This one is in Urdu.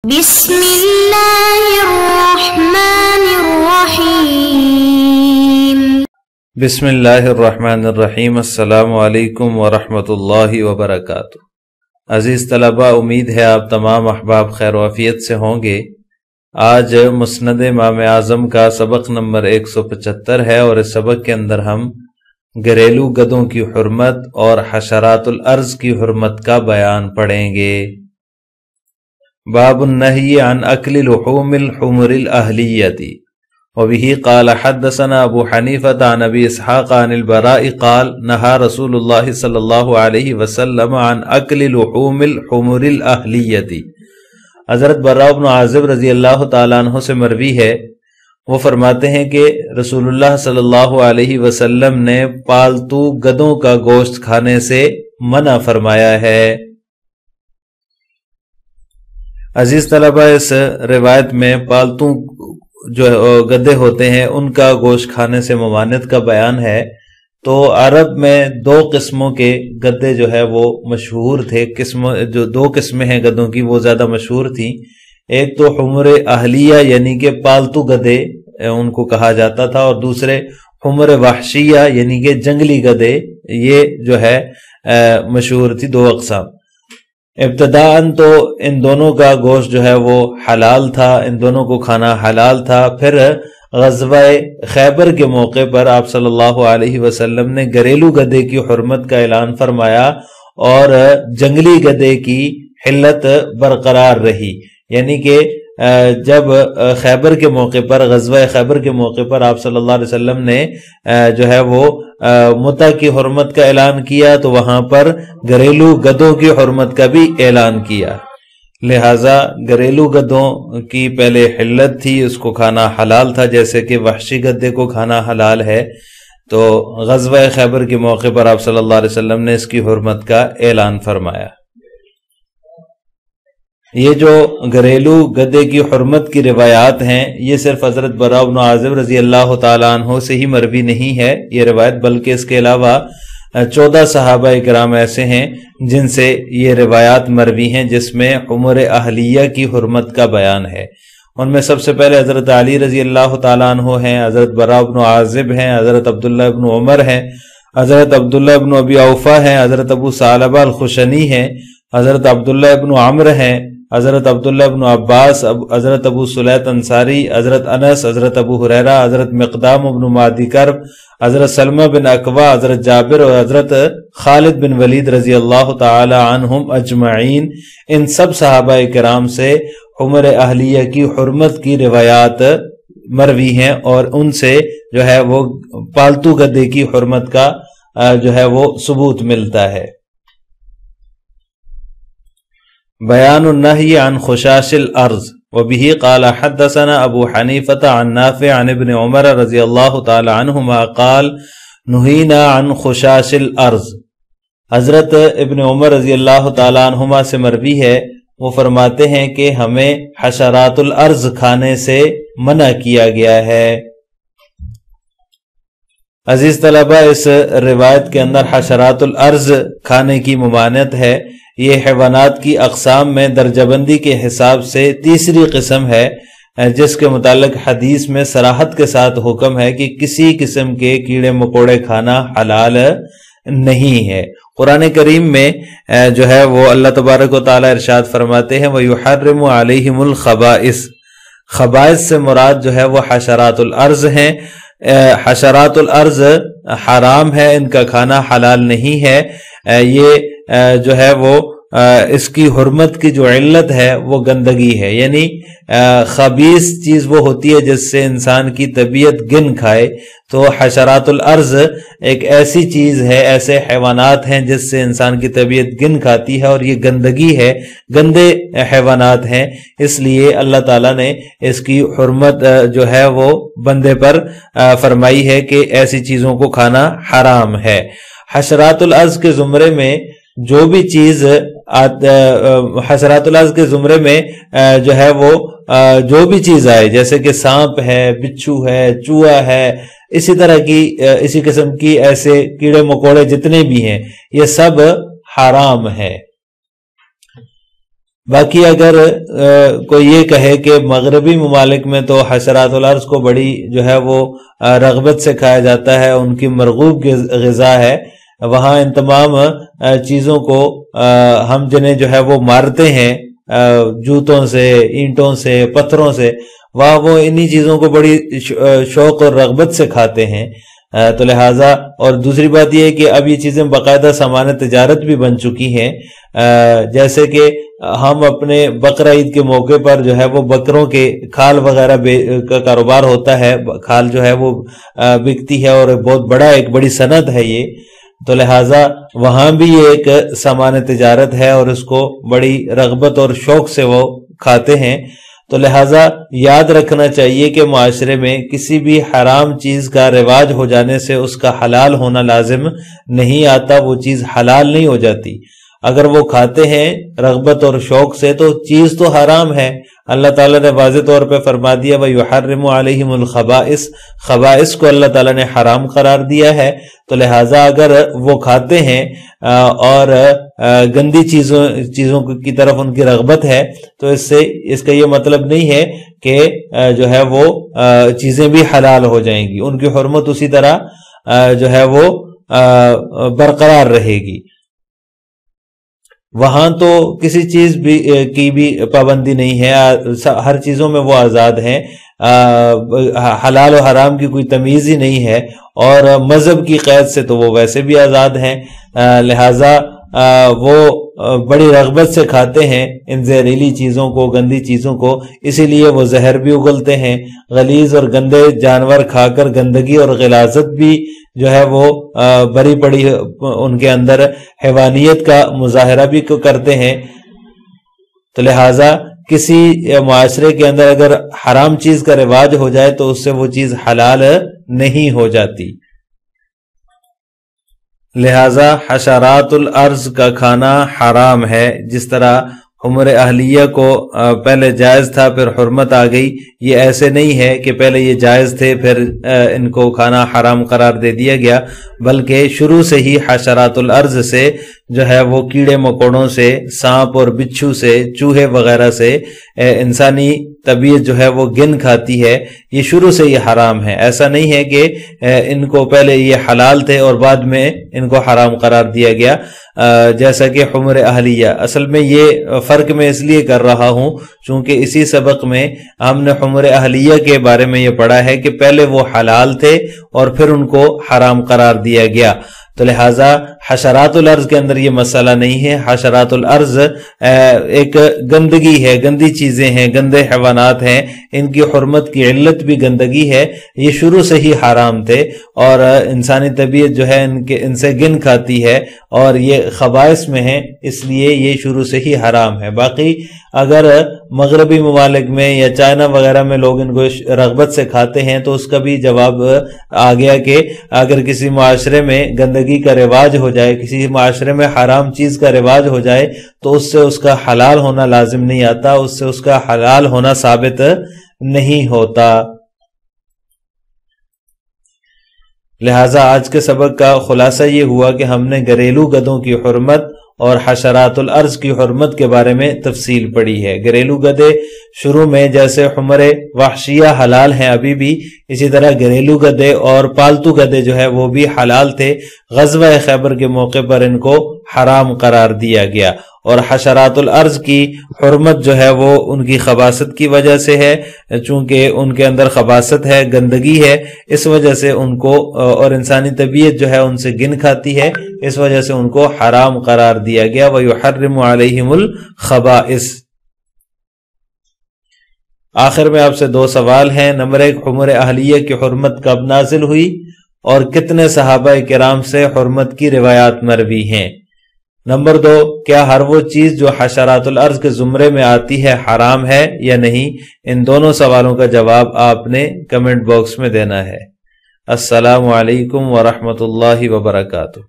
بسم اللہ الرحمن الرحیم۔ بسم اللہ الرحمن الرحیم۔ السلام علیکم ورحمۃ اللہ وبرکاتہ۔ عزیز طلبہ، امید ہے آپ تمام احباب خیر و عافیت سے ہوں گے۔ آج مسند امام اعظم کا سبق نمبر 175 ہے، اور اس سبق کے اندر ہم گھریلو گدوں کی حرمت اور حشرات الارض کی حرمت کا بیان پڑھیں گے۔ باب النہی عن اکل لحوم الحمر الاہلیۃ وبه قال حدثنا ابو حنیفہ عن ابی اسحاق عن البراء قال نہى رسول اللہ صلی اللہ علیہ وسلم عن اکل لحوم الحمر الاہلیۃ۔ حضرت براء بن عازب رضی اللہ تعالیٰ عنہ سے مروی ہے، وہ فرماتے ہیں کہ رسول اللہ صلی اللہ علیہ وسلم نے پالتو گدوں کا گوشت کھانے سے منع فرمایا ہے۔ عزیز طلبہ، اس روایت میں پالتو جو گدے ہوتے ہیں ان کا گوشت کھانے سے ممانعت کا بیان ہے۔ تو عرب میں دو قسموں کے گدے جو ہے وہ مشہور تھے، جو دو قسمیں ہیں گدوں کی وہ زیادہ مشہور تھیں۔ ایک تو حمر اہلیہ یعنی کہ پالتو گدے ان کو کہا جاتا تھا، اور دوسرے حمر وحشیہ یعنی کہ جنگلی گدے، یہ جو ہے مشہور تھی، دو اقسام۔ ابتداءً تو ان دونوں کا گوشت جو ہے وہ حلال تھا، ان دونوں کو کھانا حلال تھا۔ پھر غزوہ خیبر کے موقع پر آپ صلی اللہ علیہ وسلم نے گھریلو گدے کی حرمت کا اعلان فرمایا، اور جنگلی گدے کی حلت برقرار رہی۔ یعنی کہ جب خیبر کے موقع پر، غزوہ خیبر کے موقع پر آپ صلی اللہ علیہ وسلم نے جو ہے وہ متع کی حرمت کا اعلان کیا، تو وہاں پر گھریلو گدوں کی حرمت کا بھی اعلان کیا۔ لہٰذا گھریلو گدوں کی پہلے حلت تھی، اس کو کھانا حلال تھا، جیسے کہ وحشی گدے کو کھانا حلال ہے۔ تو غزوہ خیبر کے موقع پر آپ صلی اللہ علیہ وسلم نے اس کی حرمت کا اعلان فرمایا۔ یہ جو گھریلو گدے کی حرمت کی روایات ہیں، یہ صرف حضرت براء بن عازب رضی اللہ تعالیٰ عنہ سے ہی مروی نہیں ہے یہ روایت، بلکہ اس کے علاوہ 14 صحابہ کرام ایسے ہیں جن سے یہ روایات مروی ہیں، جس میں حمر اہلیہ کی حرمت کا بیان ہے۔ ان میں سب سے پہلے حضرت علی رضی اللہ تعالیٰ عنہ ہیں، حضرت براء بن عازب ہیں، حضرت عبداللہ بن عمر ہیں، حضرت عبداللہ بن ابی اوفا ہیں، حضرت ابو ثعلبہ الخشنی ہیں، حضرت عبداللہ بن عمرو ہیں، حضرت عبداللہ بن عباس، حضرت ابو سلیط انصاری، حضرت انس، حضرت ابو ہریرہ، حضرت مقدام بن معدی کرب، حضرت سلمہ بن اکوع، حضرت جابر اور حضرت خالد بن ولید رضی اللہ تعالی عنہم اجمعین۔ ان سب صحابہ کرام سے حمر اہلیہ کی حرمت کی روایات مروی ہیں، اور ان سے جو ہے وہ پالتو گدے کی حرمت کا جو ہے وہ ثبوت ملتا ہے۔ بیان النہی عن خشاش الارض وبه قال حدثنا ابو حنیفہ عن نافع عن ابن عمر رضی اللہ تعالی عنہما قال نہینا عن خشاش الارض۔ حضرت ابن عمر رضی اللہ تعالی عنہما سے مروی ہے، وہ فرماتے ہیں کہ ہمیں حشرات الارض کھانے سے منع کیا گیا ہے۔ عزیز طلبہ، اس روایت کے اندر حشرات الارض کھانے کی ممانعت ہے۔ یہ حیوانات کی اقسام میں درجہ بندی کے حساب سے تیسری قسم ہے، جس کے متعلق حدیث میں صراحت کے ساتھ حکم ہے کہ کسی قسم کے کیڑے مکوڑے کھانا حلال نہیں ہے۔ قرآن کریم میں جو ہے وہ اللہ تبارک و تعالی ارشاد فرماتے ہیں وَيُحَرِّمُ عَلَيْهِمُ الْخَبَائِثِ۔ خبائث سے مراد جو ہے وہ حشرات الارض ہیں۔ حشرات الارض حرام ہے، ان کا کھانا حلال نہیں ہے۔ یہ جو ہے وہ اس کی حرمت کی جو علت ہے وہ گندگی ہے، یعنی خبیث چیز وہ ہوتی ہے جس سے انسان کی طبیعت گن کھائے۔ تو حشرات الارض ایک ایسی چیز ہے، ایسے حیوانات ہیں جس سے انسان کی طبیعت گن کھاتی ہے، اور یہ گندگی ہے، گندے حیوانات ہیں۔ اس لیے اللہ تعالیٰ نے اس کی حرمت جو ہے وہ بندے پر فرمائی ہے کہ ایسی چیزوں کو کھانا حرام ہے۔ حشرات الارض کے زمرے میں جو بھی چیز حشرات الارض کے زمرے میں جو ہے وہ جو بھی چیز آئے، جیسے کہ سانپ ہے، بچھو ہے، چوہا ہے، اسی طرح کی اسی قسم کی ایسے کیڑے مکوڑے جتنے بھی ہیں، یہ سب حرام ہے۔ باقی اگر کوئی یہ کہے کہ مغربی ممالک میں تو حشرات الارض کو بڑی جو ہے وہ رغبت سے کھایا جاتا ہے، ان کی مرغوب غذا ہے، وہاں ان تمام چیزوں کو ہم جنہیں جو ہے وہ مارتے ہیں جوتوں سے، اینٹوں سے، پتھروں سے، وہاں وہ انہی چیزوں کو بڑی شوق اور رغبت سے کھاتے ہیں۔ تو لہٰذا، اور دوسری بات یہ ہے کہ اب یہ چیزیں باقاعدہ سامان تجارت بھی بن چکی ہیں، جیسے کہ ہم اپنے بقرہ عید کے موقع پر جو ہے وہ بکروں کے کھال وغیرہ کا کاروبار ہوتا ہے، کھال جو ہے وہ بکتی ہے، اور بہت بڑا ایک بڑی صنعت ہے یہ، تو لہٰذا وہاں بھی یہ ایک سامان تجارت ہے اور اس کو بڑی رغبت اور شوق سے وہ کھاتے ہیں۔ تو لہٰذا یاد رکھنا چاہیے کہ معاشرے میں کسی بھی حرام چیز کا رواج ہو جانے سے اس کا حلال ہونا لازم نہیں آتا، وہ چیز حلال نہیں ہو جاتی۔ اگر وہ کھاتے ہیں رغبت اور شوق سے تو چیز تو حرام ہے۔ اللہ تعالیٰ نے واضح طور پہ فرما دیا وَيُحَرِّمُ عَلَيْهِمُ الْخَبَائِثَ، خبائث کو اللہ تعالیٰ نے حرام قرار دیا ہے، تو لہٰذا اگر وہ کھاتے ہیں اور گندی چیزوں کی طرف ان کی رغبت ہے تو اس کا یہ مطلب نہیں ہے کہ جو ہے وہ چیزیں بھی حلال ہو جائیں گی، ان کی حرمت اسی طرح جو ہے وہ برقرار رہے گی۔ وہاں تو کسی چیز کی بھی پابندی نہیں ہے، ہر چیزوں میں وہ آزاد ہیں، حلال و حرام کی کوئی تمیز ہی نہیں ہے، اور مذہب کی قید سے تو وہ ویسے بھی آزاد ہیں، لہٰذا وہ بڑی رغبت سے کھاتے ہیں ان زہریلی چیزوں کو، گندی چیزوں کو، اسی لیے وہ زہر بھی اگلتے ہیں۔ غلیظ اور گندے جانور کھا کر گندگی اور غلاظت بھی جو ہے وہ بری پڑی ان کے اندر حیوانیت کا مظاہرہ بھی کرتے ہیں۔ تو لہٰذا کسی معاشرے کے اندر اگر حرام چیز کا رواج ہو جائے تو اس سے وہ چیز حلال نہیں ہو جاتی۔ لہذا حشرات الارض کا کھانا حرام ہے، جس طرح حمر اہلیہ کو پہلے جائز تھا پھر حرمت آ گئی، یہ ایسے نہیں ہے کہ پہلے یہ جائز تھے پھر ان کو کھانا حرام قرار دے دیا گیا، بلکہ شروع سے ہی حشرات الارض سے جو ہے وہ کیڑے مکوڑوں سے، سانپ اور بچھو سے، چوہے وغیرہ سے انسانی طبیعت جو ہے وہ گن کھاتی ہے، یہ شروع سے یہ حرام ہے۔ ایسا نہیں ہے کہ ان کو پہلے یہ حلال تھے اور بعد میں ان کو حرام قرار دیا گیا، جیسا کہ حمر اہلیہ۔ اصل میں یہ فرق میں اس لیے کر رہا ہوں چونکہ اسی سبق میں ہم نے حمر اہلیہ کے بارے میں یہ پڑھا ہے کہ پہلے وہ حلال تھے اور پھر ان کو حرام قرار دیا گیا، تو لہٰذا حشرات الارض کے اندر یہ مسئلہ نہیں ہے۔ حشرات الارض ایک گندگی ہے، گندی چیزیں ہیں، گندے حیوانات ہیں، ان کی حرمت کی علت بھی گندگی ہے، یہ شروع سے ہی حرام تھے، اور انسانی طبیعت جو ہے ان سے گن کھاتی ہے، اور یہ خبائث میں ہیں، اس لیے یہ شروع سے ہی حرام ہے۔ باقی اگر مغربی ممالک میں یا چائنا وغیرہ میں لوگ ان کو رغبت سے کھاتے ہیں تو اس کا بھی جواب آ گیا کہ اگر کسی معاشرے میں گندگی کا رواج ہو جائے، کسی معاشرے میں حرام چیز کا رواج ہو جائے تو اس سے اس کا حلال ہونا لازم نہیں آتا، اس سے اس کا حلال ہونا ثابت نہیں ہوتا۔ لہٰذا آج کے سبق کا خلاصہ یہ ہوا کہ ہم نے گھریلو گدوں کی حرمت اور حشرات الارض کی حرمت کے بارے میں تفصیل پڑھی ہے۔ گھریلو گدے شروع میں جیسے حمر وحشیہ حلال ہیں ابھی بھی، اسی طرح گھریلو گدے اور پالتو گدے جو ہے وہ بھی حلال تھے، غزوہ خیبر کے موقع پر ان کو حرام قرار دیا گیا، اور حشرات الارض کی حرمت جو ہے وہ ان کی خباثت کی وجہ سے ہے، چونکہ ان کے اندر خباثت ہے، گندگی ہے، اس وجہ سے ان کو، اور انسانی طبیعت جو ہے ان سے گن کھاتی ہے، اس وجہ سے ان کو حرام قرار دیا گیا۔ وَيُحَرِّمُ عَلَيْهِمُ الْخَبَائِثَ۔ آخر میں آپ سے دو سوال ہیں۔ نمبر 1، حمر اہلیہ کی حرمت کب نازل ہوئی اور کتنے صحابہ کرام سے حرمت کی روایات مروی ہیں؟ نمبر 2، کیا ہر وہ چیز جو حشرات الارض کے زمرے میں آتی ہے حرام ہے یا نہیں؟ ان دونوں سوالوں کا جواب آپ نے کمنٹ باکس میں دینا ہے۔ السلام علیکم ورحمۃ اللہ وبرکاتہ۔